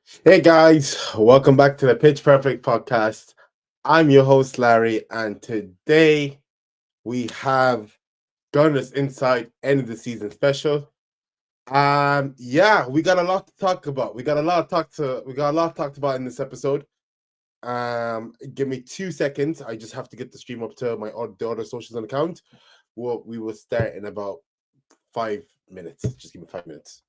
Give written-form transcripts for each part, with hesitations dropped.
Hey guys, welcome back to the Pitch Perfect podcast. I'm your host Larry, and today we have Gunners Inside End of the Season special. We got a lot to talk about. We got a lot to talk about in this episode. Give me 2 seconds. I just have to get the stream up to the other socials and account. We will start in about 5 minutes. Just give me 5 minutes.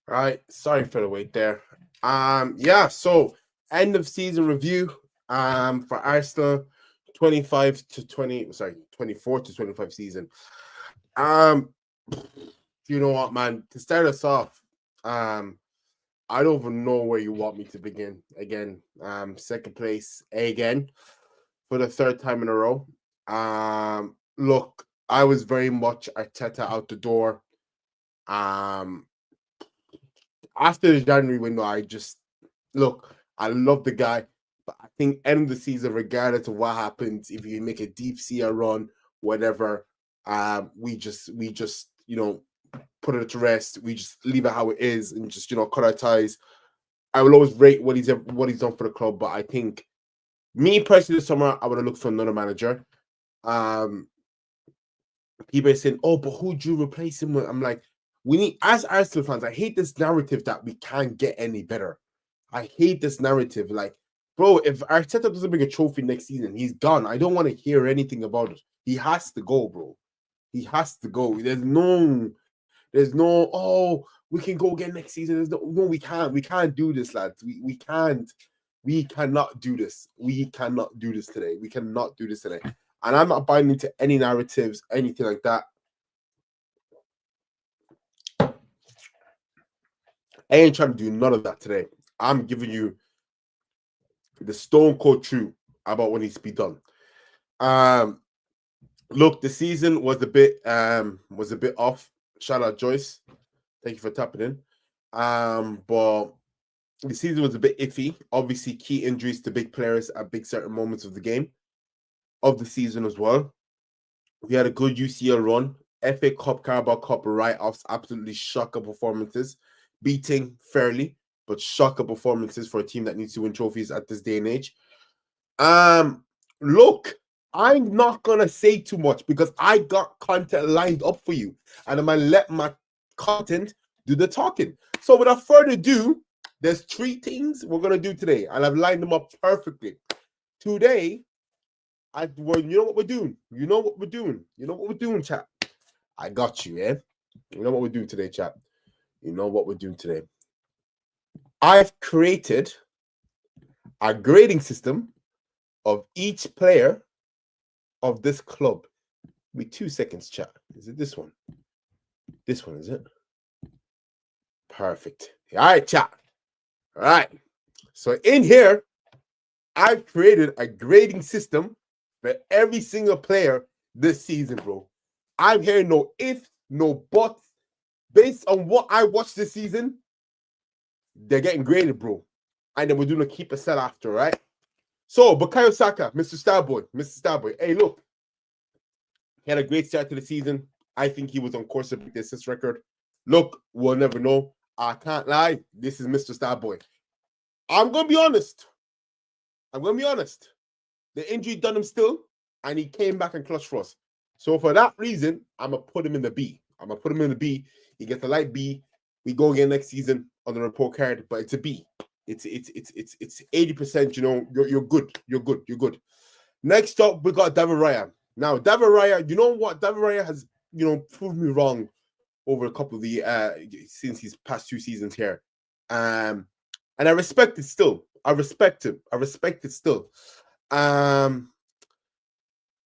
All right, sorry for the wait there. So end of season review for Arsenal 25 to 20, sorry, 24 to 25 season. You know what, man? To start us off, I don't even know where you want me to begin. Again, second place again for the third time in a row. Look, I was very much Arteta out the door. After the January window, I love the guy, but I think end of the season, regardless of what happens, if you make a deep sea run, whatever, we just put it to rest. We just leave it how it is and just cut our ties. I will always rate what he's done for the club, but I think me personally this summer I would have looked for another manager. Um, People are saying, "Oh, but who do you replace him with?" I'm like, we need, as Arsenal fans, I hate this narrative that we can't get any better. I hate this narrative. Like, bro, if Arteta doesn't bring a trophy next season, he's gone. I don't want to hear anything about it. He has to go, bro. He has to go. Oh, we can go again next season. No, we can't. We can't do this, lads. We can't. We cannot do this. We cannot do this today. We cannot do this today. And I'm not buying into any narratives, anything like that. I ain't trying to do none of that today. I'm giving you the stone cold truth about what needs to be done. Look, the season was a bit off. Shout out Joyce. Thank you for tapping in. But the season was a bit iffy. Obviously, key injuries to big players at big certain moments of the game, of the season as well. We had a good UCL run. FA Cup, Carabao Cup write-offs, absolutely shocker performances. Beating fairly, but shocker performances for a team that needs to win trophies at this day and age. Look, I'm not gonna say too much because I got content lined up for you, and I'm gonna let my content do the talking. So without further ado, there's 3 things we're gonna do today, and I've lined them up perfectly. Today, you know what we're doing. You know what we're doing, chat. I got you, yeah. You know what we're doing today, chat. You know what we're doing today. I've created a grading system of each player of this club. Give me 2 seconds, chat. Is it this one? This one, is it? Perfect. All right, chat. All right. So in here, I've created a grading system for every single player this season, bro. I'm hearing no if, no buts. Based on what I watched this season, they're getting graded, bro. And then we're doing a keep a sell after, right? So, Bukayo Saka, Mr. Starboy. Hey, look. He had a great start to the season. I think he was on course to beat the assist record. Look, we'll never know. I can't lie. This is Mr. Starboy. I'm going to be honest. The injury done him still, and he came back and clutched for us. So for that reason, I'm going to put him in the B. He gets a light B. We go again next season on the report card, but it's a B. It's 80%, you're good. You're good. Next up, we got David Raya. Now, David Raya, you know what? David Raya has, proved me wrong over a couple of the since his past 2 seasons here. And I respect it still. I respect him. I respect it still. Where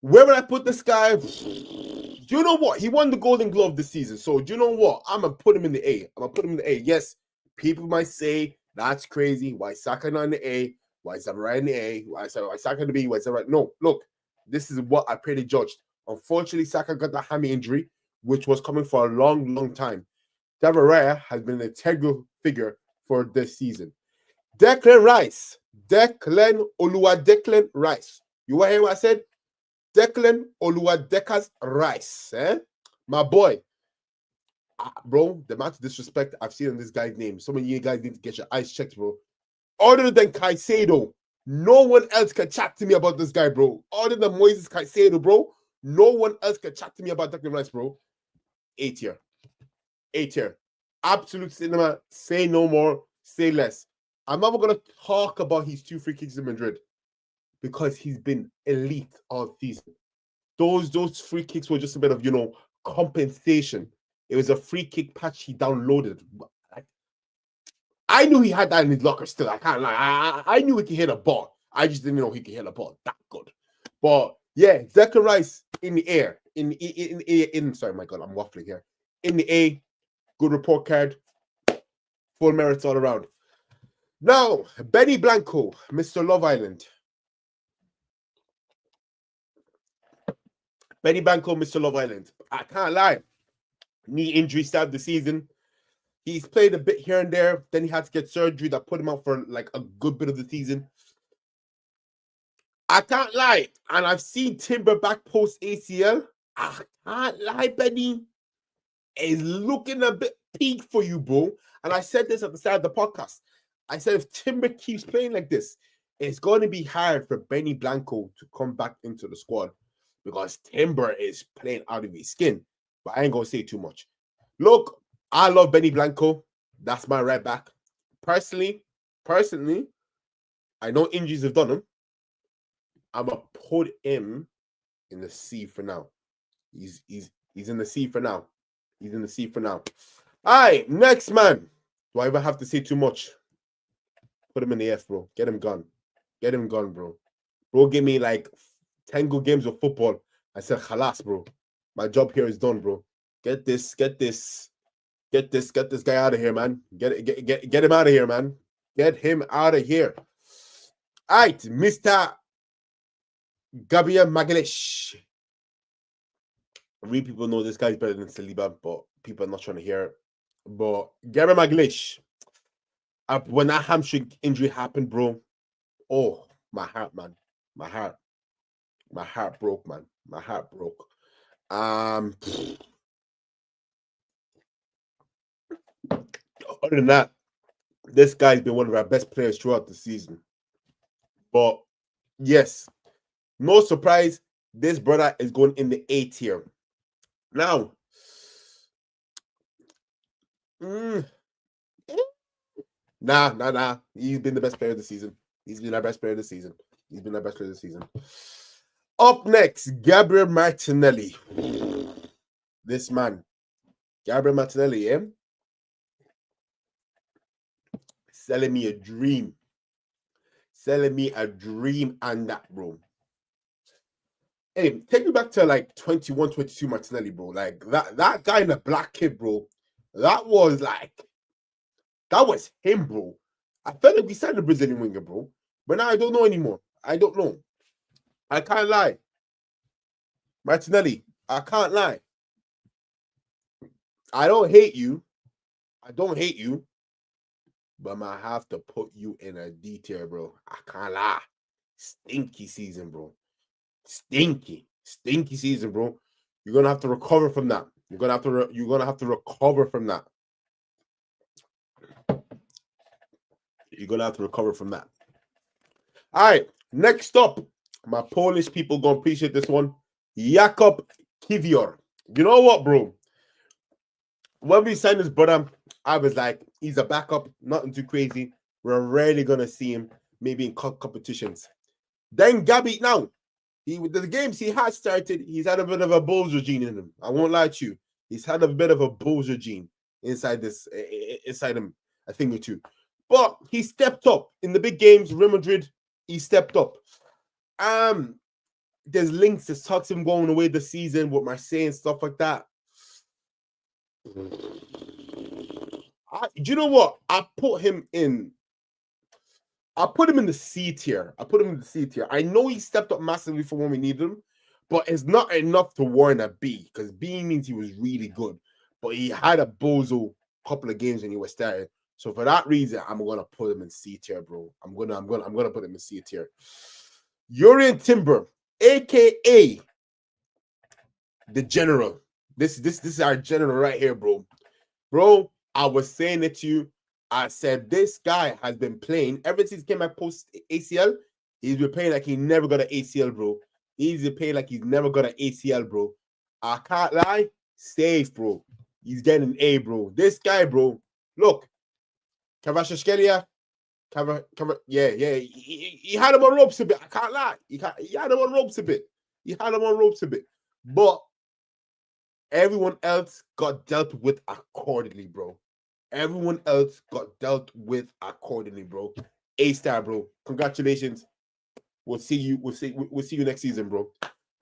would I put this guy? Do you know what? He won the Golden Glove this season. So do you know what? I'm gonna put him in the A. I'm gonna put him in the A. Yes, people might say that's crazy. Why Saka not in the A? Why is Samurai in the A? Why Saka in the B? Why is that right? No, look, this is what I pretty judged. Unfortunately, Saka got that hammy injury, which was coming for a long, long time. David Raya has been an integral figure for this season. Declan Rice. Declan Rice. You want to hear what I said? Declan Oluwadekas Rice. My boy. Bro, the amount of disrespect I've seen in this guy's name. Some of you guys need to get your eyes checked, bro. Other than Caicedo, no one else can chat to me about this guy, bro. Other than Moises Caicedo, bro, no one else can chat to me about Declan Rice, bro. A tier. A tier. Absolute cinema. Say no more. Say less. I'm not going to talk about his 2 free kicks in Madrid because he's been elite all season. Those free kicks were just a bit of, compensation. It was a free kick patch he downloaded. I knew he had that in his locker still. I can't lie. I knew he could hit a ball. I just didn't know he could hit a ball that good. But yeah, Declan Rice in the air. Sorry, my God, I'm waffling here. In the A, good report card. Full merits all around. Now, Benny Blanco, Mr. Love Island. Benny Blanco, Mr. Love Island. I can't lie. Knee injury started the season. He's played a bit here and there. Then he had to get surgery that put him out for like a good bit of the season. I can't lie. And I've seen Timber back post ACL. I can't lie, Benny. It's looking a bit peak for you, bro. And I said this at the start of the podcast. I said if Timber keeps playing like this, it's going to be hard for Benny Blanco to come back into the squad because Timber is playing out of his skin. But I ain't going to say too much. Look, I love Benny Blanco. That's my right back. Personally, I know injuries have done him. I'm going to put him in the C for now. He's in the C for now. He's in the C for now. All right, next man. Do I even have to say too much? Put him in the F, bro. Get him gone. Get him gone, bro. Bro, give me like 10 good games of football. I said, khalas, bro. My job here is done, bro. Get this guy out of here, man. Get him out of here, man. Get him out of here. All right, Mr. Gabriel Magalhaes. Real people know this guy's better than Saliba, but people are not trying to hear it. But Gabriel Magalhaes, when that hamstring injury happened, bro, oh, my heart, man. My heart broke, man. My heart broke. Other than that, this guy's been one of our best players throughout the season. But yes, no surprise, this brother is going in the A tier. Now, nah. He's been the best player of the season. He's been our best player of the season. Up next, Gabriel Martinelli. This man, Gabriel Martinelli, selling me a dream. And that, bro. Hey, take me back to like 21, 22 Martinelli, bro. Like that guy in the black kid, bro. That was him, bro. I felt like we signed a Brazilian winger, bro. But now I don't know anymore. I don't know. I can't lie. Martinelli, I can't lie. I don't hate you. But I might have to put you in a D tier, bro. I can't lie. Stinky season, bro. Stinky season, bro. You're gonna have to recover from that. You're gonna have to recover from that. All right, next up, my Polish people gonna appreciate this one. Jakub Kiwior. You know what, bro? When we signed this brother, I was like, he's a backup, nothing too crazy. We're rarely gonna see him, maybe in competitions. Then Gabby, now, the games he has started, he's had a bit of a Bulls regime in him. I won't lie to you. He's had a bit of a Bozer gene inside him, I think, or two. But he stepped up in the big games. Real Madrid, he stepped up. There's links to talks him going away this season with Marseille and stuff like that. Do you know what? I put him in the C tier. I know he stepped up massively for when we needed him, but it's not enough to warrant a B, because B means he was really good. But he had a bozo couple of games when he was starting. So for that reason, I'm gonna put him in C tier, bro. I'm gonna put him in C tier. Jurrien Timber, aka the general. This is our general right here, bro. Bro, I was saying it to you. I said this guy has been playing ever since he came back post ACL. He's been playing like he never got an ACL, bro. He's been playing like he's never got an ACL, bro. I can't lie, safe, bro. He's getting an A, bro. This guy, bro. Look, Kvaratskhelia, yeah. He had him on ropes a bit. I can't lie. He had him on ropes a bit. But everyone else got dealt with accordingly, bro. bro. A-star, bro. Congratulations. We'll see you next season, bro.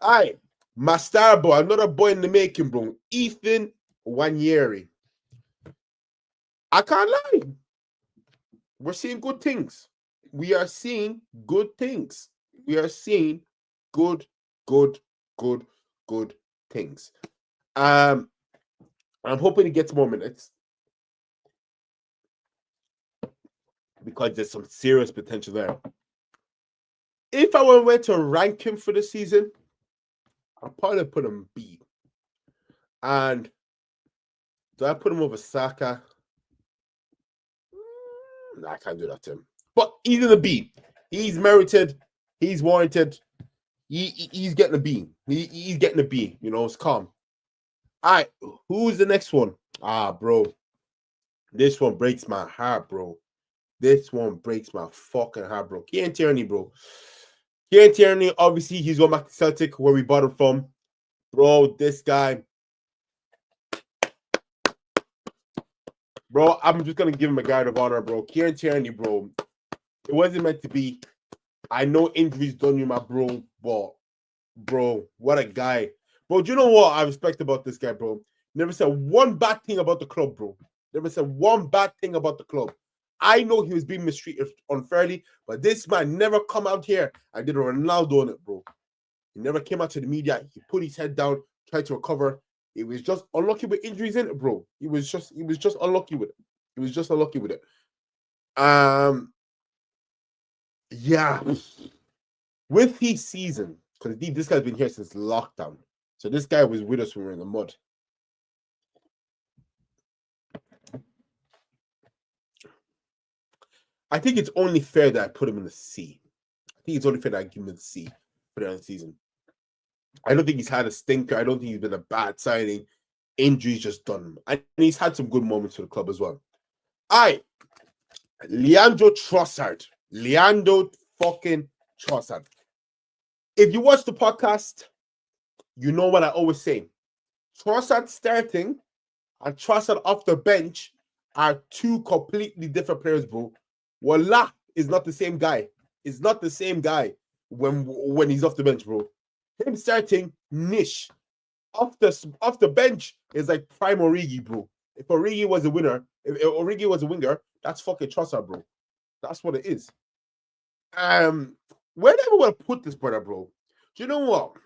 All right. My star boy, another boy in the making, bro. Ethan Wanyeri. I can't lie. We're seeing good things. We are seeing good things. Good things. I'm hoping he gets more minutes, because there's some serious potential there. If I were to rank him for the season, I'll probably put him B. And do I put him over Saka? No, I can't do that to him. But he's in a B. He's merited. He's warranted. He's getting a B. He's getting a B. You know, it's calm. All right, who's the next one? Bro. This one breaks my heart, bro. This one breaks my fucking heart, bro. Kieran Tierney, bro. Kieran Tierney, obviously, he's going back to Celtic, where we bought him from. Bro, this guy. Bro, I'm just going to give him a guard of honor, bro. Kieran Tierney, bro. It wasn't meant to be. I know injuries done you, my bro, but, bro, what a guy. Bro, do you know what I respect about this guy, bro? Never said one bad thing about the club, bro. I know he was being mistreated unfairly, but this man never come out here and did a Ronaldo on it, bro. He never came out to the media. He put his head down, tried to recover. He was just unlucky with injuries in it, bro. He was just unlucky with it. Yeah. With his season, because this guy's been here since lockdown. So this guy was with us when we were in the mud. I think it's only fair that I put him in the C. I think it's only fair that I give him the C for the season. I don't think he's had a stinker. I don't think he's been a bad signing. Injuries just done him. And he's had some good moments for the club as well. All right. Leandro Trossard. Leandro fucking Trossard. If you watch the podcast, you know what I always say. Trossard starting and Trossard off the bench are two completely different players, bro. Wallah is not the same guy. It's not the same guy when he's off the bench, bro. Him starting, niche. Off the bench is like prime Origi, bro. If Origi was a winger, that's fucking Trossard, bro. That's what it is. Where do I want to put this brother, bro? Do you know what?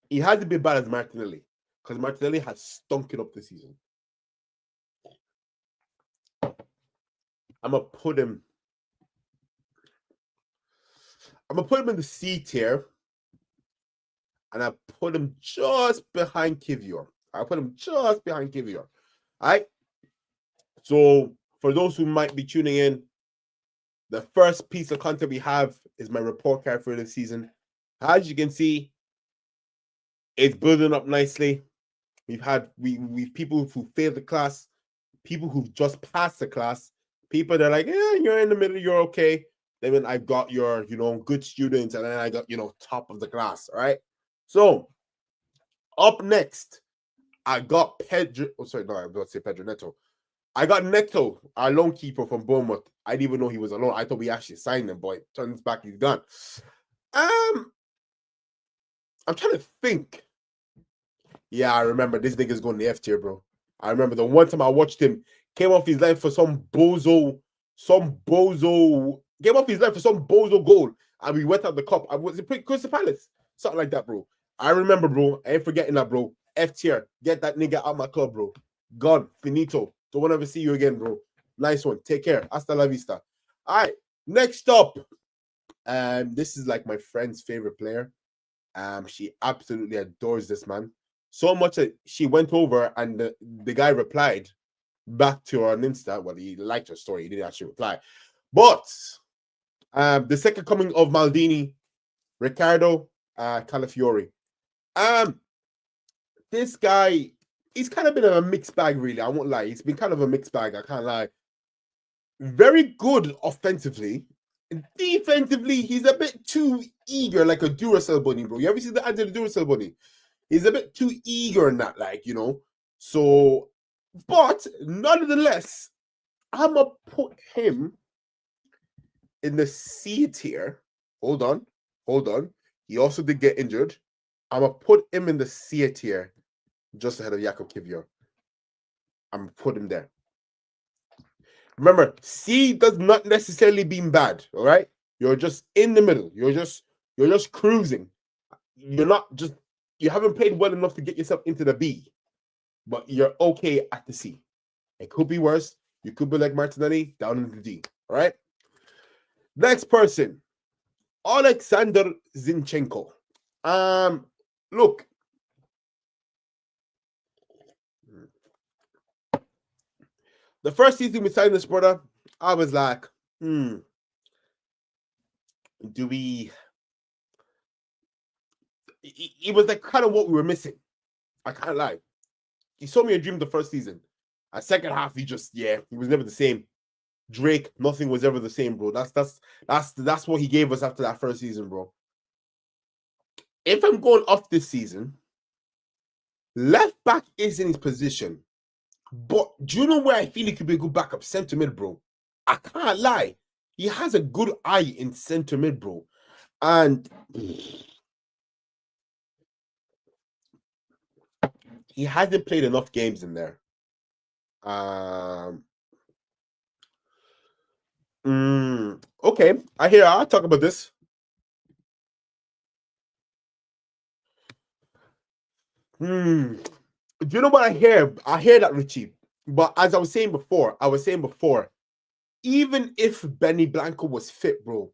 He hasn't been bad as Martinelli, because Martinelli has stunk it up this season. I'm gonna put him in the C tier, and I put him just behind Kivior. All right. So for those who might be tuning in, the first piece of content we have is my report card for the season. As you can see, it's building up nicely. We've people who failed the class, people who've just passed the class, people that are like, yeah, you're in the middle, you're okay. Then I've got your, good students, and then I got, top of the class. All right. So up next, I got Pedro. Oh, sorry, no, I'm about to say Pedro Neto. I got Neto, our loan keeper from Bournemouth. I didn't even know he was alone. I thought we actually signed him, but turns back he's gone. I'm trying to think. Yeah, I remember this nigga's going to the F tier, bro. I remember the one time I watched him, came off his line for some bozo came off his line for some bozo goal, and we went out the cup. I was it Crystal Palace, something like that, bro. I remember, bro. I ain't forgetting that, bro. F tier, get that nigga out my club, bro. Gone, finito. Don't want to ever see you again, bro. Nice one. Take care. Hasta la vista. All right. Next up, this is like my friend's favorite player. She absolutely adores this man. So much that she went over and the guy replied back to her on Insta. Well, he liked her story. He didn't actually reply. But the second coming of Maldini, Riccardo Calafiori. This guy, he's kind of been a mixed bag, really. I won't lie. He's been kind of a mixed bag. I can't lie. Very good offensively. Defensively, he's a bit too eager, like a Duracell bunny, bro. You ever see the answer to the Duracell bunny? He's a bit too eager in that, like, you know. So, but nonetheless, I'm going to put him in the C tier. Hold on. He also did get injured. I'm going to put him in the C tier just ahead of Jakub Kiwior. I'm going to put him there. Remember, C does not necessarily mean bad, all right? You're just in the middle. You're just cruising. You haven't played well enough to get yourself into the B, but you're okay at the C. It could be worse. You could be like Martinelli, down in the D, all right? Next person, Alexander Zinchenko. Look. The first season we signed this brother, I was like, do we... It was like kind of what we were missing. I can't lie. He sold me a dream the first season. A second half, he was never the same. Drake, nothing was ever the same, bro. That's what he gave us after that first season, bro. If I'm going off this season, left back is in his position. But do you know where I feel he could be a good backup? Centre mid, bro. I can't lie. He has a good eye in centre mid, bro. And he hasn't played enough games in there. Okay, I'll talk about this. Do you know what I hear? I hear that, Richie. But as I was saying before, even if Benny Blanco was fit, bro,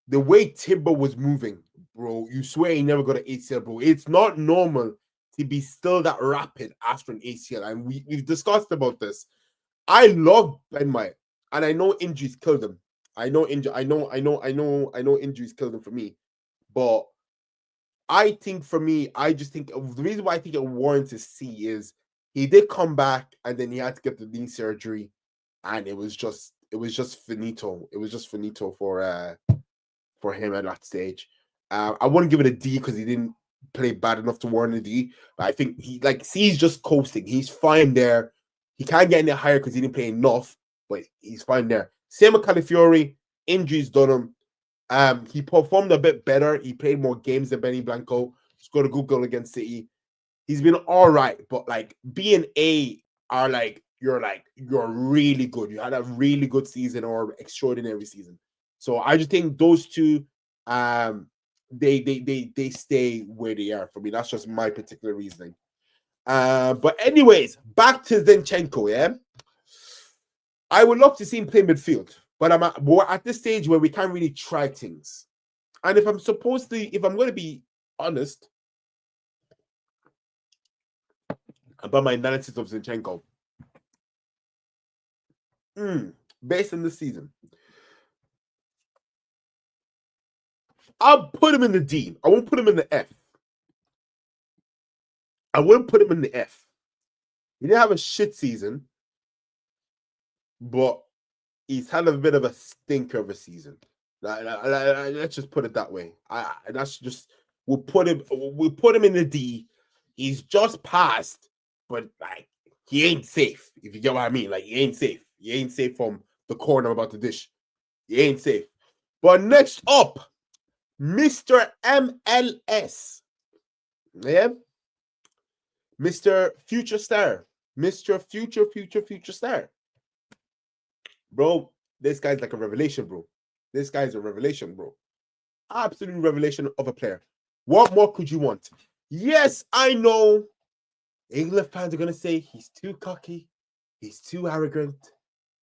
the way Timber was moving, bro, you swear he never got an ACL, bro. It's not normal to be still that rapid after an ACL. And we've discussed about this. I love Ben White, and I know injuries killed him. I know injuries killed him for me. But I think for me, I just think the reason why I think it warrants to see is he did come back and then he had to get the knee surgery, and it was just finito. It was just finito for him at that stage. I wouldn't give it a D because he didn't play bad enough to warrant a D. But I think C's just coasting. He's fine there. He can't get any higher because he didn't play enough, but he's fine there. Same with Calafiori. Injuries done him. He performed a bit better. He played more games than Benny Blanco. Scored a good goal against City. He's been all right, but like B and A are you're really good. You had a really good season or extraordinary season. So I just think those two, they stay where they are for me. That's just my particular reasoning. But anyways, back to Zinchenko. Yeah, I would love to see him play midfield, but we're at this stage where we can't really try things. And if I'm going to be honest about my analysis of Zinchenko, based on this season, I'll put him in the D. I won't put him in the F. I wouldn't put him in the F. He didn't have a shit season, but he's had a bit of a stinker of a season. Let's just put it that way. We'll put him in the D. He's just passed but like he ain't safe. If you get what I mean, like he ain't safe. He ain't safe from the corner I'm about to dish. He ain't safe. But next up, Mr. MLS. Yeah, Mr. Future Star. Mr. Future Star. Bro, this guy's like a revelation, bro. This guy's a revelation, bro. Absolute revelation of a player. What more could you want? Yes, I know England fans are going to say he's too cocky. He's too arrogant.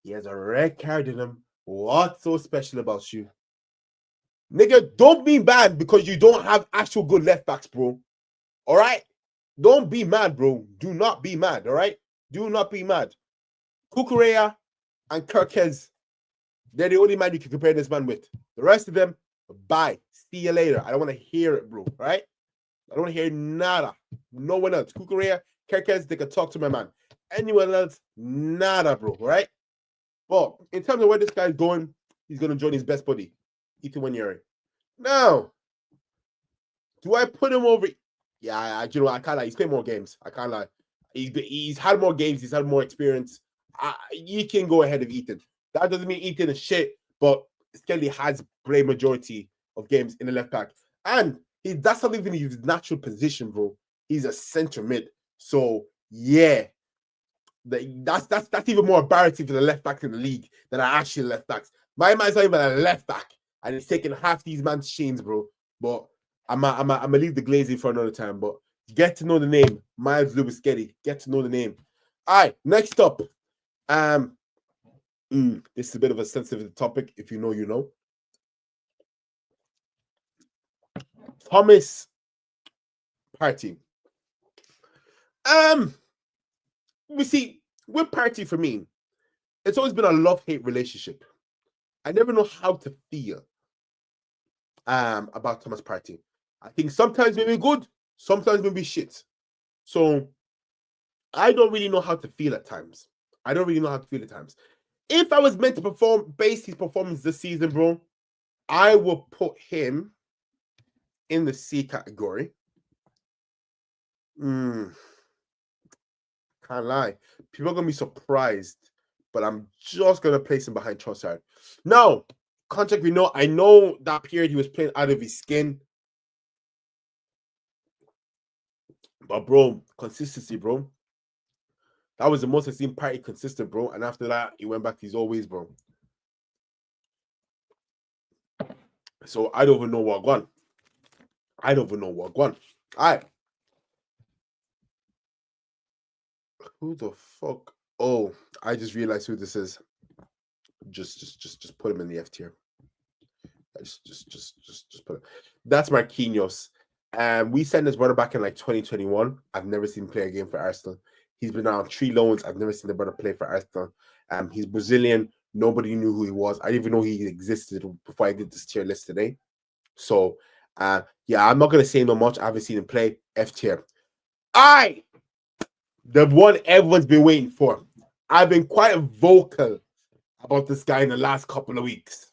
He has a red card in him. What's so special about you? Nigga, don't be mad because you don't have actual good left backs, bro. All right? Don't be mad, bro. Do not be mad, all right? Do not be mad. Kukurea and Kirkez, they're the only man you can compare this man with. The rest of them, bye. See you later. I don't want to hear it, bro, all right? I don't want to hear nada. No one else. Kukurea, Kirkez, they can talk to my man. Anyone else, nada, bro, all right? But in terms of where this guy's going, he's going to join his best buddy, Ethan Wanyeri. Now, do I put him over? Yeah, you know, I can't lie. He's played more games. I can't lie. He's had more games. He's had more experience. You can go ahead of Ethan. That doesn't mean Ethan is shit, but Skelly has played majority of games in the left back. And that's not even his natural position, bro. He's a center mid. So, yeah. That's even more embarrassing for the left back in the league than are actually left backs. My man's not even a left back, and he's taking half these man's chains, bro. But I'm gonna leave the glazing for another time. But get to know the name, Miles Lewis Skelly. Get to know the name. All right, next up, this is a bit of a sensitive topic. If you know, you know. Thomas Partey. We see with Partey for me, it's always been a love-hate relationship. I never know how to feel about Thomas Partey. I think sometimes maybe good, sometimes maybe shit. So I don't really know how to feel at times. If I was meant to base his performance this season, bro, I will put him in the C category. Can't lie. People are going to be surprised, but I'm just going to place him behind Trossard. Now, contract we know, I know that period he was playing out of his skin. But, bro, consistency, bro. That was the most I've seen Partey consistent, bro. And after that, he went back to his old ways, bro. So, I don't even know what gone. All right. Who the fuck? Oh, I just realized who this is. Just put him in the F tier. Just put it. That's Marquinhos. We sent his brother back in like 2021. I've never seen him play a game for Arsenal. He's been on 3 loans. I've never seen the brother play for Arsenal. He's Brazilian. Nobody knew who he was. I didn't even know he existed before I did this tier list today. So, yeah, I'm not going to say no much. I haven't seen him play. F tier. The one everyone's been waiting for. I've been quite vocal about this guy in the last couple of weeks.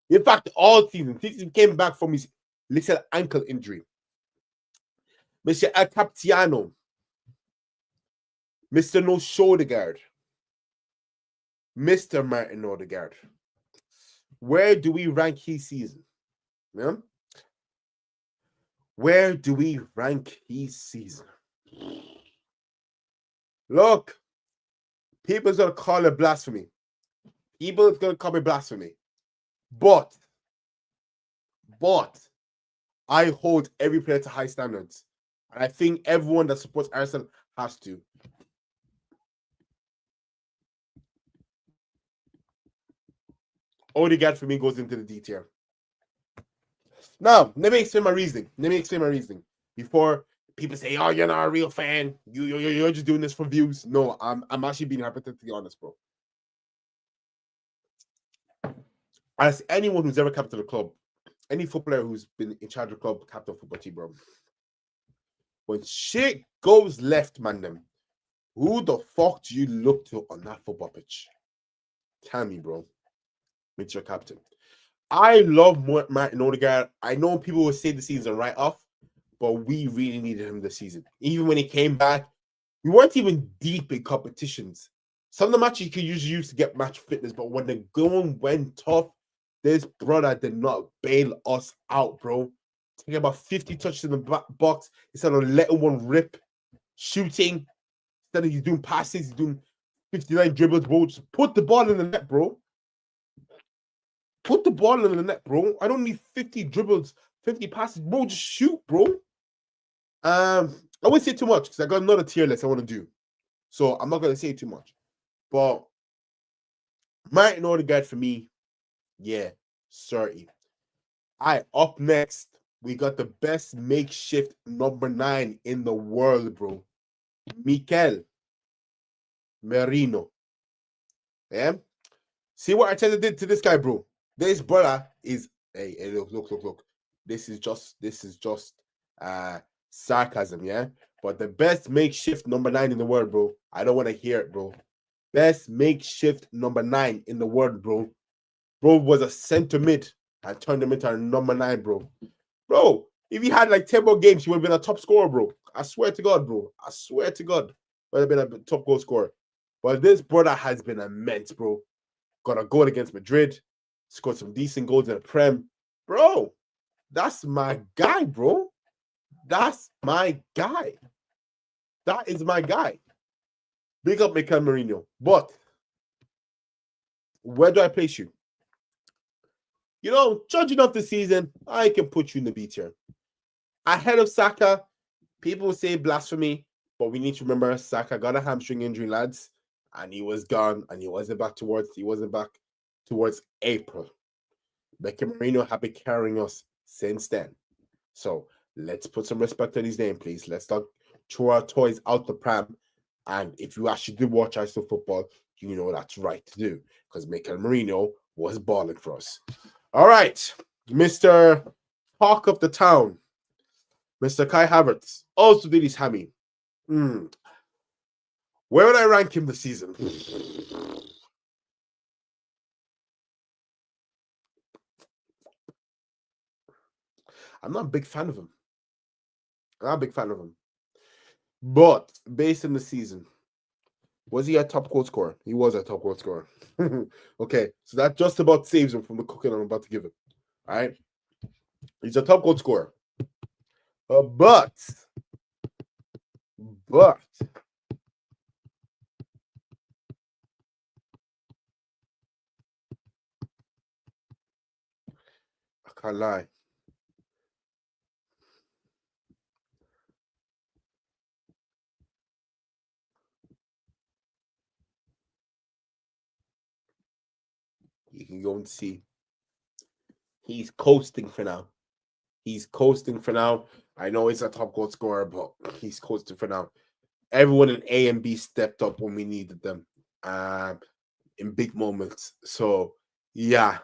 In fact, all season, since he came back from his little ankle injury. Mr. El Capitiano. Mr. No Shoulder Guard. Mr. Martin Odegaard. Where do we rank his season? Yeah? Where do we rank his season? Look, people's going to call it blasphemy. People's going to call me blasphemy. But I hold every player to high standards. And I think everyone that supports Arsenal has to. Odegaard for me goes into the D tier. Now, let me explain my reasoning. Before people say, "Oh, you're not a real fan. You're just doing this for views." No, I'm actually being hypothetically honest, bro. As anyone who's ever captained a club, any footballer who's been in charge of the club, captain of football team, bro. When shit goes left, man, who the fuck do you look to on that football pitch? Tell me, bro. It's your captain. I love Martin Odegaard. I know people will say the season's a write-off, but we really needed him this season. Even when he came back, We weren't even deep in competitions. Some of the matches you could usually use to get match fitness, but when the going went tough, this brother did not bail us out, bro. Taking about 50 touches in the box instead of letting one rip, shooting. Instead of he's doing passes, he's doing 59 dribbles, bro. Just put the ball in the net, bro. Put the ball in the net, bro. I don't need 50 dribbles, 50 passes, bro. Just shoot, bro. I won't say too much because I got another tier list I want to do. So I'm not gonna say too much. But Martin Odegaard for me, yeah, 30. All right, up next, we got the best makeshift number 9 in the world, bro. Mikel Merino. Yeah? See what Arteta did to this guy, bro. This brother is hey, look. This is just sarcasm, yeah? But the best makeshift number 9 in the world, bro. I don't want to hear it, bro. Best makeshift number 9 in the world, bro. Bro was a center mid. I turned him into a number 9, bro. Bro, if he had like 10 more games, he would have been a top scorer, bro. I swear to God, bro. I swear to God. Would have been a top goal scorer. But this brother has been immense, bro. Got a goal against Madrid. Scored some decent goals in the Prem. Bro, that's my guy, bro. That's my guy. That is my guy. Big up Mikel Merino. But where do I place you? You know, judging off the season, I can put you in the B tier. Ahead of Saka, people say blasphemy, but we need to remember Saka got a hamstring injury, lads, and he was gone, and he wasn't back towards April. Mikel Merino have been carrying us since then. So let's put some respect on his name, please. Let's not throw our toys out the pram. And if you actually do watch Arsenal football, you know that's right to do, because Mikel Merino was balling for us. All right, Mr. Talk of the Town, Mr. Kai Havertz, also did his hammy. Where would I rank him this season? I'm not a big fan of him. But based on the season, was he a top goal scorer? He was a top goal scorer. Okay, so that just about saves him from the cooking I'm about to give him. All right, he's a top goal scorer. But I can't lie. You can go and see. He's coasting for now. I know he's a top goal scorer, but he's coasting for now. Everyone in A and B stepped up when we needed them in big moments. So, yeah.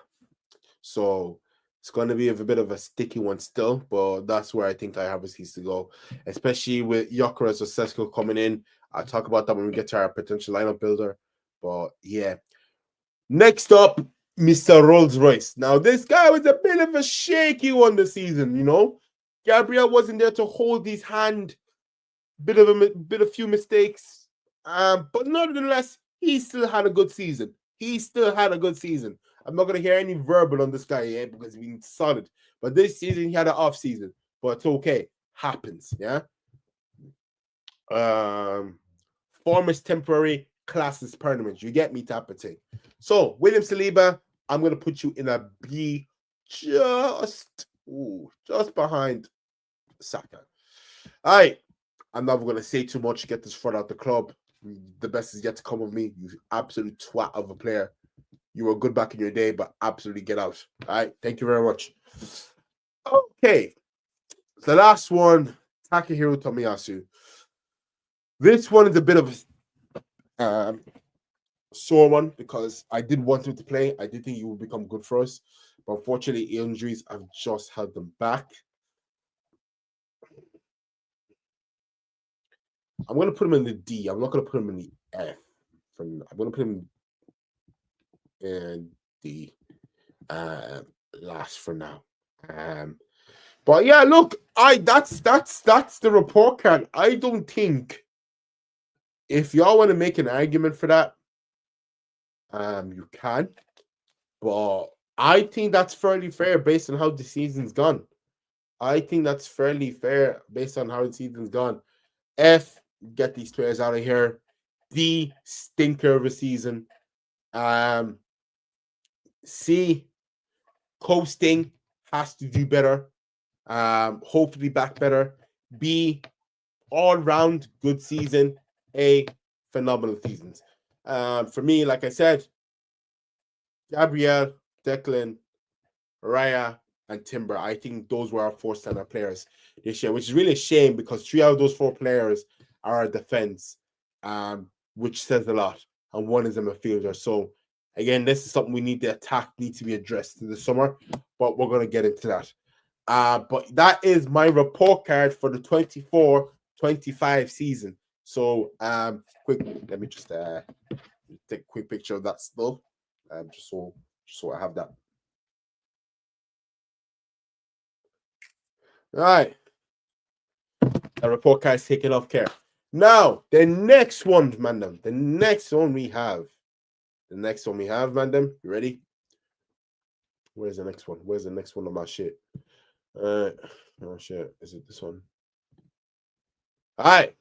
So, it's going to be a bit of a sticky one still, but that's where I think I have a needs to go, especially with Gyökeres or Sesko coming in. I'll talk about that when we get to our potential lineup builder. But, yeah. Next up, Mr. Rolls Royce. Now, this guy was a bit of a shaky one this season, you know. Gabriel wasn't there to hold his hand. Bit of few mistakes. But nonetheless, he still had a good season. I'm not gonna hear any verbal on this guy yet because he's been solid. But this season he had an off season. But it's okay. Happens, yeah. Form is temporary, class is permanent. You get me, type of thing. So, William Saliba, I'm going to put you in a B, just behind Saka. All right. I'm not going to say too much to get this front out the club. The best is yet to come of me. You absolute twat of a player. You were good back in your day, but absolutely get out. All right. Thank you very much. Okay. The last one, Takahiro Tomiyasu. This one is a bit of a sore one because I did want him to play. I did think he would become good for us. But unfortunately, injuries have just held them back. I'm going to put him in the D. I'm not going to put him in the F. I'm going to put him in the last for now. But yeah, look, that's the report card. I don't think If y'all want to make an argument for that, you can. But I think that's fairly fair based on how the season's gone. I think that's fairly fair based on how the season's gone. F, get these players out of here. D, stinker of a season. C, coasting, has to do better. Hopefully back better. B, all round good season. A, phenomenal seasons. For me, like I said, Gabriel, Declan, Raya, and Timber. I think those were our 4 standout players this year, which is really a shame because 3 out of those 4 players are our defense, which says a lot. And 1 is a midfielder. So again, this is something we need to attack, need to be addressed in the summer, but we're going to get into that. But that is my report card for the 24-25 season. So quick, let me just take a quick picture of that still, just so I have that. All right. The report card is taken off care. Now, the next one, Mandem. The next one we have, Mandem. You ready? Where's the next one? Where's the next one of my shit? Oh shit. Is it this one? All right.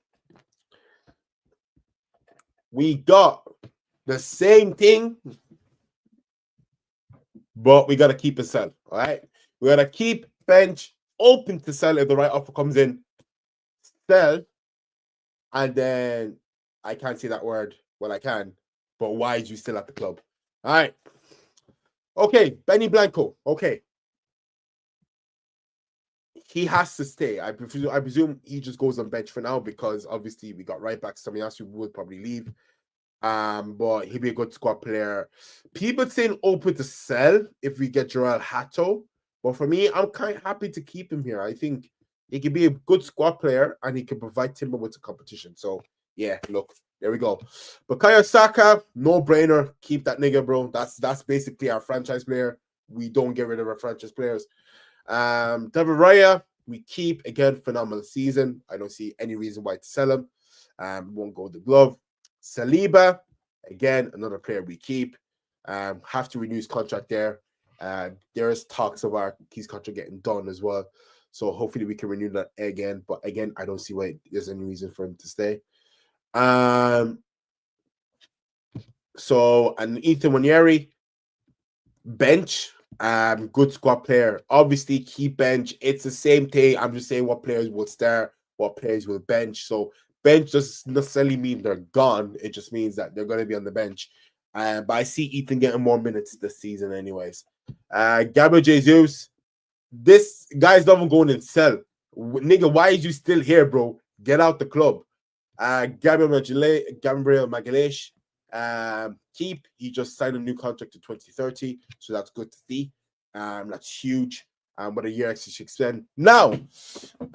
We got the same thing, but we got to keep it sell. All right. We got to keep bench open to sell if the right offer comes in. Sell. And then I can't say that word. Well, I can. But why is you still at the club? All right. Okay. Benny Blanco. Okay. He has to stay. I presume he just goes on bench for now because obviously we got right back. Somebody else who would probably leave. But he'd be a good squad player. People saying open to sell if we get Joel Hatto. But for me, I'm kind of happy to keep him here. I think he could be a good squad player and he can provide Timber with the competition. So yeah, look, there we go. Bukayo Saka, no brainer. Keep that nigga, bro. That's basically our franchise player. We don't get rid of our franchise players. David Raya, we keep again, phenomenal season. I don't see any reason why to sell him. Won't go the glove. Saliba, again, another player we keep. Have to renew his contract there. There's talks of his contract getting done as well. So hopefully we can renew that again. But again, I don't see why there's any reason for him to stay. So, and Ethan Wanyeri, bench, good squad player. Obviously, keep bench. It's the same thing. I'm just saying what players will start, what players will bench. So bench doesn't necessarily mean they're gone. It just means that they're going to be on the bench. But I see Ethan getting more minutes this season anyways. Gabriel Jesus, this guy's not even going and sell. Nigga, why is you still here, bro? Get out the club. Gabriel Magalhaes, keep. He just signed a new contract to 2030, so that's good to see. That's huge. But a year extra should extend. Now,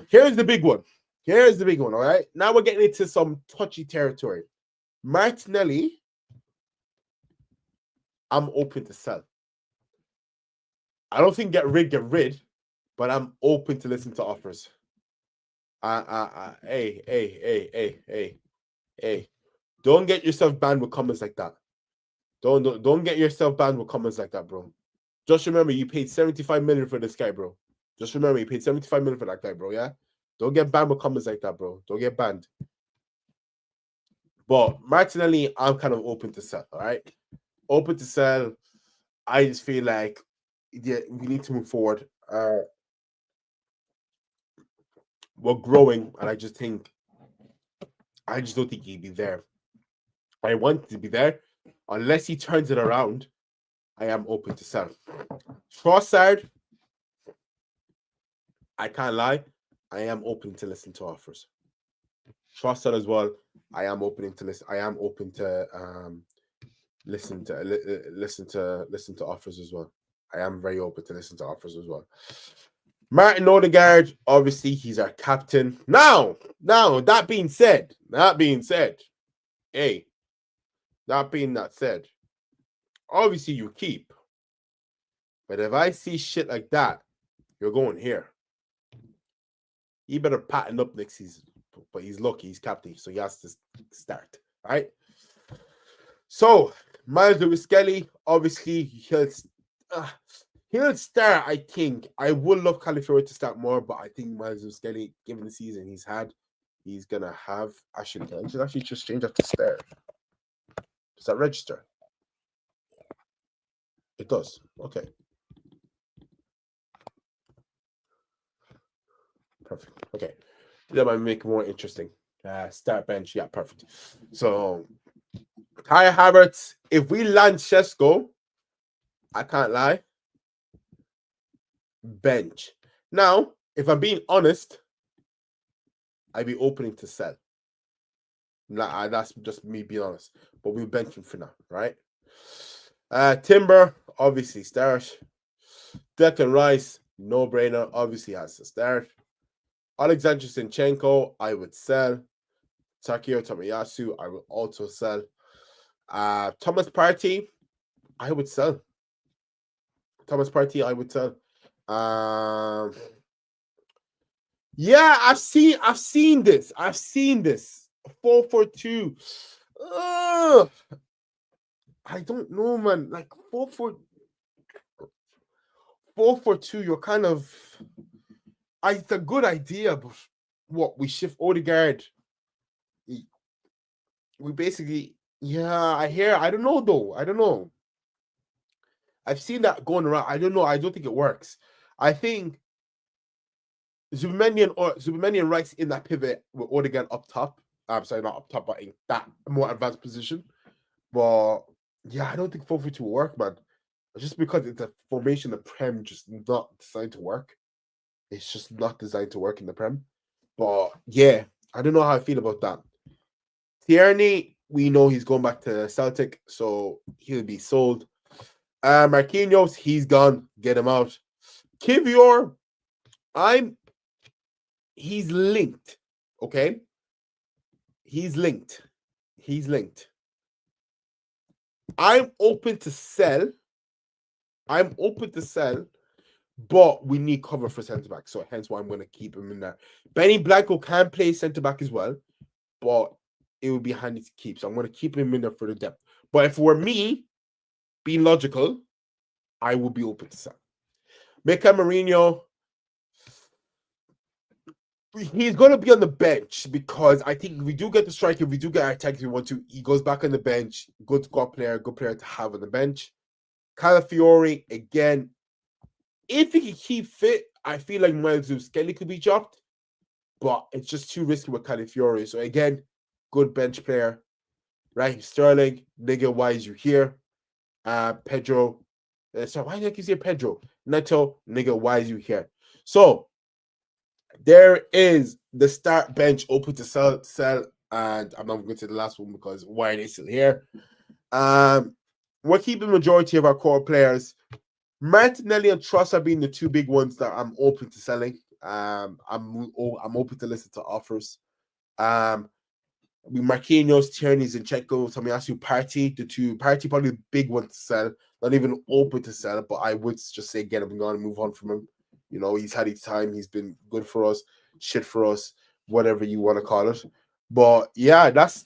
here's the big one. All right. Now we're getting into some touchy territory. Martinelli, I'm open to sell. I don't think get rid, but I'm open to listen to offers. Hey. Don't get yourself banned with comments like that. Don't get yourself banned with comments like that, bro. Just remember, you paid 75 million for this guy, bro. Just remember, you paid 75 million for that guy, bro. Yeah. Don't get banned with comments like that, bro. Don't get banned. But Martinelli, I'm kind of open to sell. All right, open to sell. I just feel like we need to move forward. We're growing, and I just don't think he'd be there. I want to be there. Unless he turns it around, I am open to sell. Trossard, I can't lie. I am open to listen to offers. Trossard as well. I am open to listen. I am open to listen to offers as well. I am very open to listen to offers as well. Martin Odegaard, obviously, he's our captain. Now, that being said, hey, that being that said, obviously you keep. But if I see shit like that, you're going here. You better pattern up next season. but he's lucky. He's captain, so he has to start. Right. So Miles Lewis Skelly, obviously he'll start. I think I would love Calafiori to start more, but I think Miles Lewis Skelly, given the season he's had, he's gonna have. Actually, can I just actually just change that to start? Does that register? It does. Okay. Perfect. Okay. That might make it more interesting. Start bench. Yeah, perfect. So Kai Havertz, if we land Shesko, I can't lie. Bench. Now, if I'm being honest, I'd be opening to sell. Nah, that's just me being honest. But we'll bench him for now, right? Timber, obviously start. Declan Rice, no brainer, obviously has to start. Alexander Zinchenko, I would sell. Takeo Tomiyasu, I will also sell. Thomas Partey, I would sell. Thomas Partey, I would sell. Yeah, I've seen this. 4-4-2. I don't know, man. Like 4-4-2, you're kind of. It's a good idea, but what we shift Odegaard. We basically, yeah. I don't know though. I don't know. I've seen that going around. I don't know. I don't think it works. I think Zubimeni and Rice in that pivot with Odegaard up top. I'm sorry, not up top, but in that more advanced position. But yeah, I don't think 4-4-2 will work, man. Just because it's a formation the Prem just not designed to work. It's just not designed to work in the Prem. But yeah, I don't know how I feel about that. Tierney, we know he's going back to Celtic, so he'll be sold. Marquinhos, he's gone. Get him out. Kivior, he's linked. Okay? He's linked. I'm open to sell. But we need cover for centre back. So hence why I'm going to keep him in there. Benny Blanco can play centre back as well, but it would be handy to keep. So I'm going to keep him in there for the depth. But if it were me, being logical, I would be open to sell. Mikel Mourinho, he's going to be on the bench because I think if we do get the striker, if we do get our attack, if we want to, he goes back on the bench. Good squad player, good player to have on the bench. Calafiori, again, if he can keep fit, I feel like Miles Skelly could be dropped, but it's just too risky with Calafiori. So again, good bench player. Raheem Sterling, nigga, why is you here? Pedro. So why did I keep saying Pedro? Neto, nigga, why is you here? So there is the start bench open to sell, and I'm not going to the last one because why are they still here? We're keeping the majority of our core players. Martinelli and Truss are being the two big ones that I'm open to selling. I'm open to listen to offers. Marquinhos, Tierney, Zinchenko, Tomiyasu, Partey, the two Partey probably the big one to sell. Not even open to sell, but I would just say get him gone and move on from him. You know, he's had his time. He's been good for us, shit for us, whatever you want to call it. But yeah, that's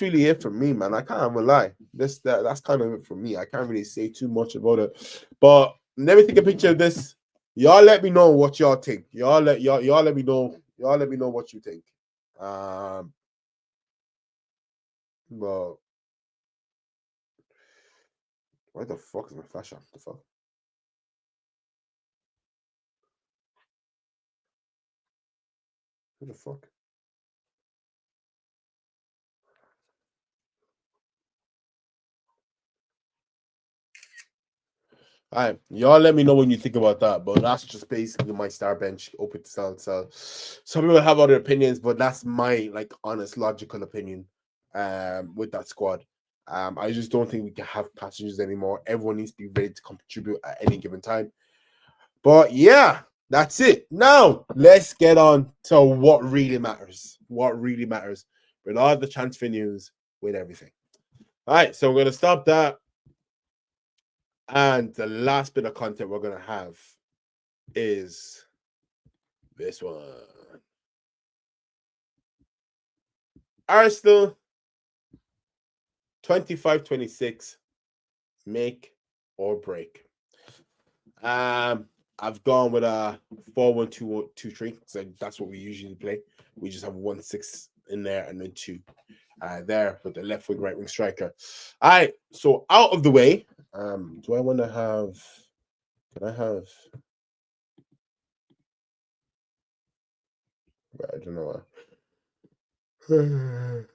really it for me, man. I can't even lie. That's kind of it for me. I can't really say too much about it. But let me take a picture of this. Y'all let me know what y'all think. Y'all let me know. Y'all let me know what you think. Well, why the fuck is my flash on? The fuck? Who the fuck? All right, y'all let me know when you think about that. But that's just basically my star bench open to sell. So some people have other opinions, but that's my like honest, logical opinion. With that squad, I just don't think we can have passengers anymore. Everyone needs to be ready to contribute at any given time. But yeah, that's it. Now let's get on to what really matters. What really matters with all the transfer news, with everything. All right, so we're gonna stop that. And the last bit of content we're going to have is this one. Arsenal 25-26, make or break. I've gone with a 4-1-2-2-3. So that's what we usually play. We just have 1-6 in there and then 2 there with the left wing, right wing striker. All right, so out of the way. Do I want to have? Can I have? I don't know. Can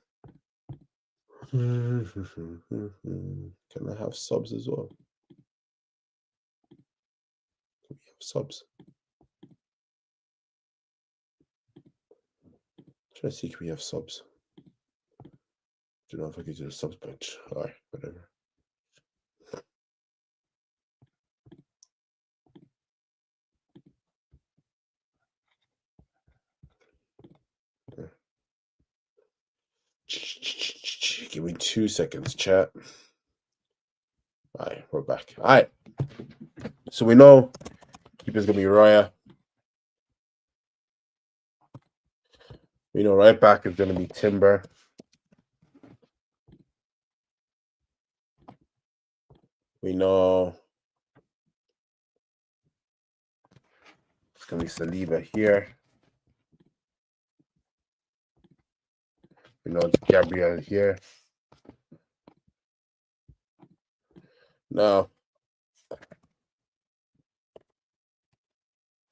I have subs as well? Can we have subs? Try to see if we have subs. Don't know if I can do the subs bench. All right, whatever. Give me 2 seconds, chat. All right, we're back. All right. So we know keeper's gonna be Raya. We know right back is gonna be Timber. We know it's gonna be Saliba here. We know Gabriel here. Now,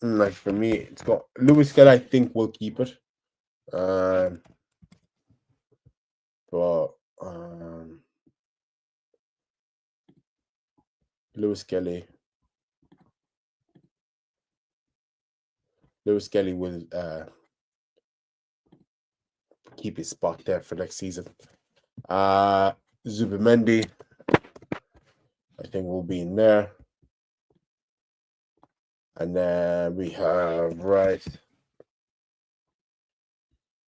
like for me, it's got Lewis Kelly. I think will keep it. But Lewis Kelly will keep his spot there for next season. Zubimendi, I think, will be in there. And then we have Rice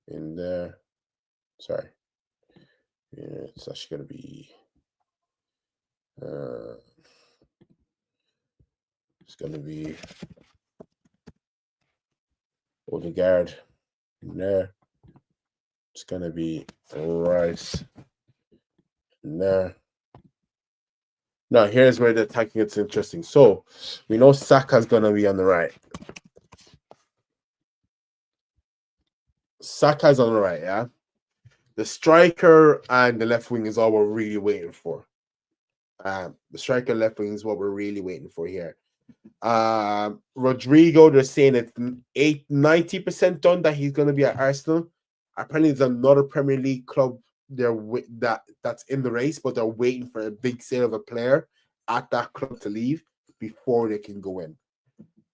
in there. Sorry. Yeah, it's actually going to be... it's going to be Odegaard in there. It's going to be Rice in there. Now, here's where the attacking gets interesting. So, we know Saka's going to be on the right. Saka's on the right, yeah? The striker and the left wing is all we're really waiting for. The striker left wing is what we're really waiting for here. Rodrigo, they're saying it's 90% done that he's going to be at Arsenal. Apparently, there's another Premier League club there that's in the race, but they're waiting for a big sale of a player at that club to leave before they can go in.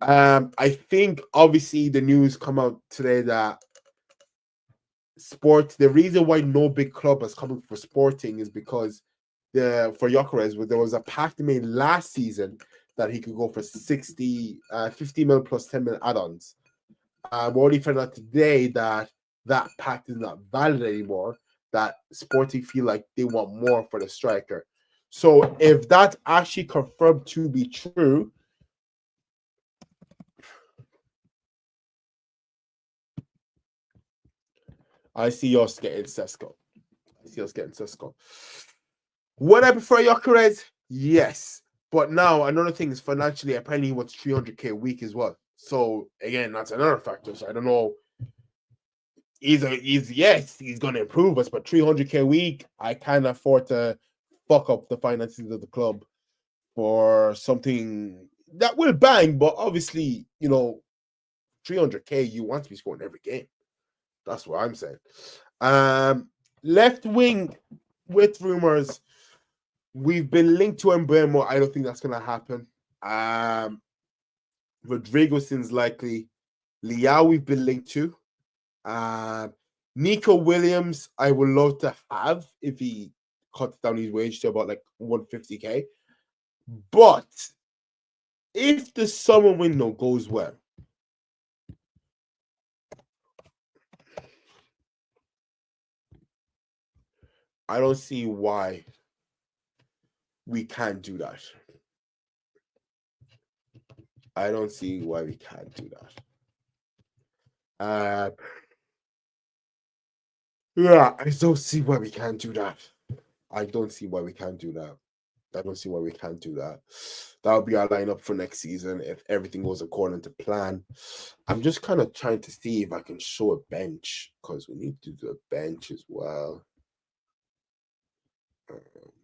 I think obviously the news come out today that the reason why no big club is coming for Sporting is because for Gyökeres, there was a pact made last season that he could go for 50 mil plus 10 mil add-ons. We already found out today that pact is not valid anymore, that Sporting feel like they want more for the striker. So if that's actually confirmed to be true, I see us getting Sesko. Would I prefer Gyökeres? Yes. But now another thing is financially, apparently he wants 300k a week as well. So again, that's another factor. So I don't know. He's going to improve us, but 300k a week, I can't afford to fuck up the finances of the club for something that will bang. But obviously, 300k, you want to be scoring every game. That's what I'm saying. Left wing with rumors. We've been linked to Mbeumo. I don't think that's going to happen. Rodrigo seems likely. Liao, we've been linked to. Nico Williams, I would love to have if he cuts down his wage to about like 150k. But if the summer window goes well, I don't see why we can't do that. I don't see why we can't do that. Yeah, I don't see why we can't do that. I don't see why we can't do that. I don't see why we can't do that. That'll be our lineup for next season if everything goes according to plan. I'm just kind of trying to see if I can show a bench because we need to do a bench as well.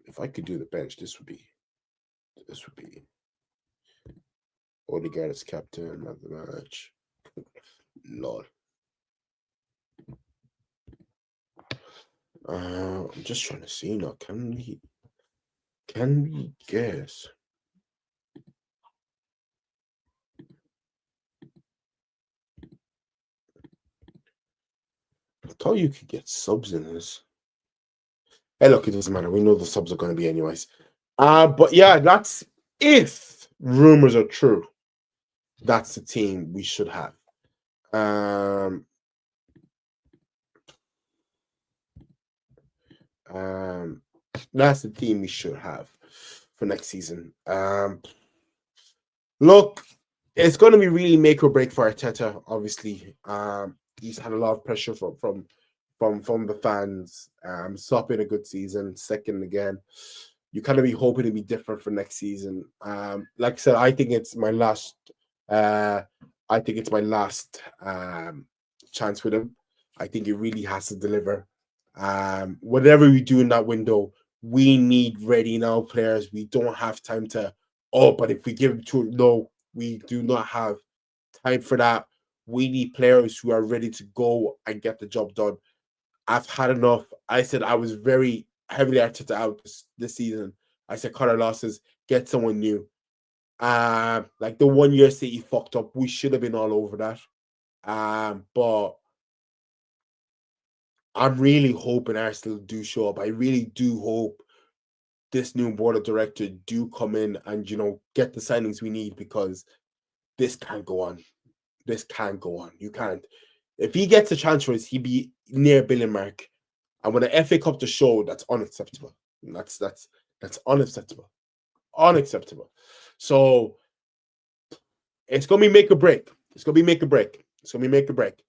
If I could do the bench, this would be Odegaard as captain of the match. Lord. I'm just trying to see now. Can we guess? I thought you could get subs in this. Hey, look, it doesn't matter. We know the subs are going to be anyways. But yeah, that's if rumors are true. That's the team we should have. Um, that's the team we should have for next season. Look, it's going to be really make or break for Arteta. Obviously, he's had a lot of pressure from the fans. Stopping a good season, second again. You kind of be hoping to be different for next season. Like I said, I think it's my last. I think it's my last chance with him. I think he really has to deliver. Whatever we do in that window, we need ready now players. We don't have time to. Oh, but if we give him too low, we do not have time for that. We need players who are ready to go and get the job done. I've had enough. I said I was very heavily Arteta out this season. I said cut our losses, get someone new. Like the 1 year City fucked up. We should have been all over that. But I'm really hoping Arsenal do show up. I really do hope this new board of directors do come in and get the signings we need because this can't go on. This can't go on. You can't. If he gets a chance for us, he'd be near billion mark. And with an FA Cup to show, that's unacceptable. That's unacceptable. Unacceptable. So it's gonna be make or break. It's gonna be make or break. It's gonna be make or break.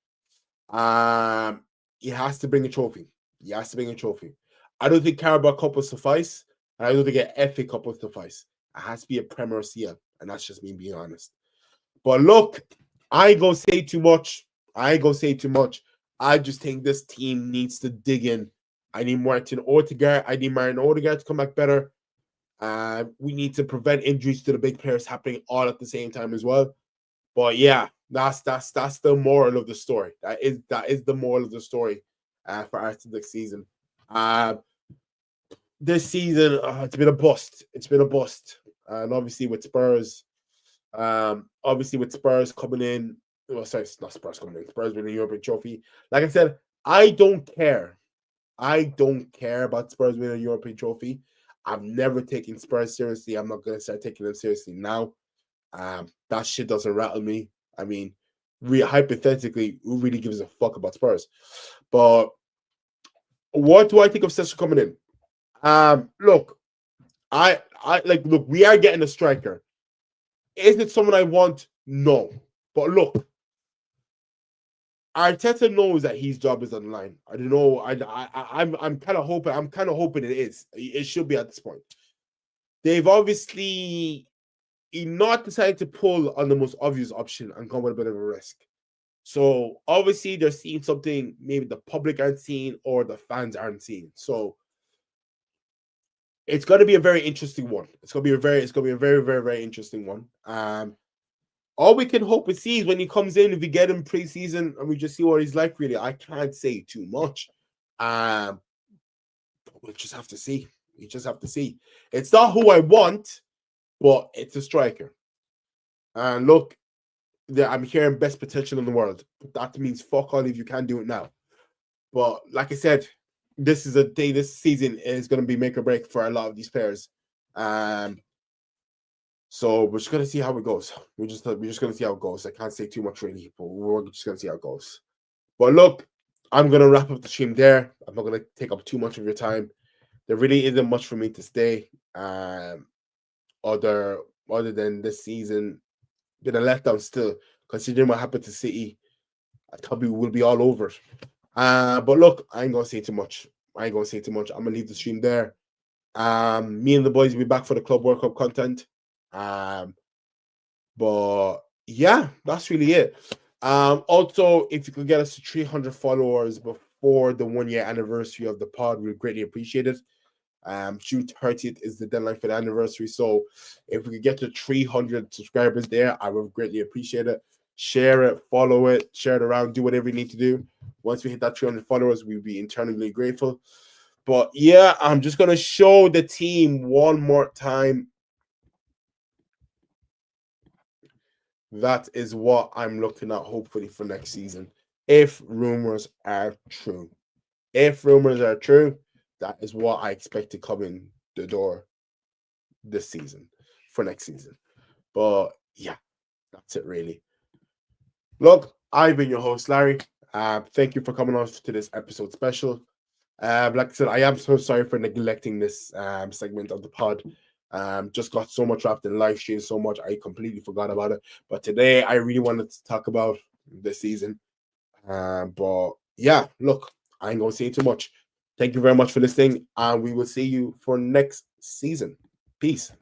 He has to bring a trophy. He has to bring a trophy. I don't think Carabao Cup will suffice, and I don't think an FA Cup will suffice. It has to be a Premier CL, and that's just me being honest. But look, I ain't gonna say too much. I just think this team needs to dig in. I need Martin Odegaard. I need Martin Odegaard to come back better. We need to prevent injuries to the big players happening all at the same time as well. But yeah, that's the moral of the story. That is the moral of the story for Arsenal this season. This season, it's been a bust. It's been a bust, and obviously with Spurs, coming in. Well, sorry, it's not Spurs coming in. Spurs winning the European trophy. Like I said, I don't care. I don't care about Spurs winning a European trophy. I've never taken Spurs seriously. I'm not gonna start taking them seriously now. That shit doesn't rattle me. I mean, hypothetically, who really gives a fuck about Spurs? But what do I think of Cesar coming in? Look, look. We are getting a striker. Is it someone I want? No. But look, Arteta knows that his job is on the line. I don't know. I'm kind of hoping. I'm kind of hoping it is. It should be at this point. They've obviously not decided to pull on the most obvious option and come with a bit of a risk. So obviously they're seeing something maybe the public aren't seeing or the fans aren't seeing. So it's going to be a very interesting one. It's going to be a very, very, very interesting one. All we can hope and see is when he comes in, if we get him preseason and we just see what he's like, really, I can't say too much. We'll just have to see. We just have to see. It's not who I want, but it's a striker. And look, I'm hearing best potential in the world. But that means fuck all if you can't do it now. But like I said, this season is going to be make or break for a lot of these players. So we're just gonna see how it goes. We're just gonna see how it goes. I can't say too much really, but we're just gonna see how it goes. But look, I'm gonna wrap up the stream there. I'm not gonna take up too much of your time. There really isn't much for me to say. Other than this season, been a letdown still, considering what happened to City. I thought we will be all over it. But look, I ain't gonna say too much. I'm gonna leave the stream there. Me and the boys will be back for the Club World Cup content. But yeah, that's really it. Also, if you could get us to 300 followers before the 1 year anniversary of the pod, we'd greatly appreciate it. June 30th is the deadline for the anniversary. So if we could get to 300 subscribers there, I would greatly appreciate it. Share it, follow it, share it around, do whatever you need to do. Once we hit that 300 followers, we'll be eternally grateful. But yeah, I'm just going to show the team one more time. That is what I'm looking at, hopefully, for next season. If rumors are true. If rumors are true, that is what I expect to come in the door this season for next season. But yeah, that's it really. Look, I've been your host, Larry. Thank you for coming on to this episode special. Like I said, I am so sorry for neglecting this segment of the pod. Just got so much wrapped in live stream, so much I completely forgot about it. But today I really wanted to talk about the season. But yeah, look, I ain't gonna say too much. Thank you very much for listening, and we will see you for next season. Peace.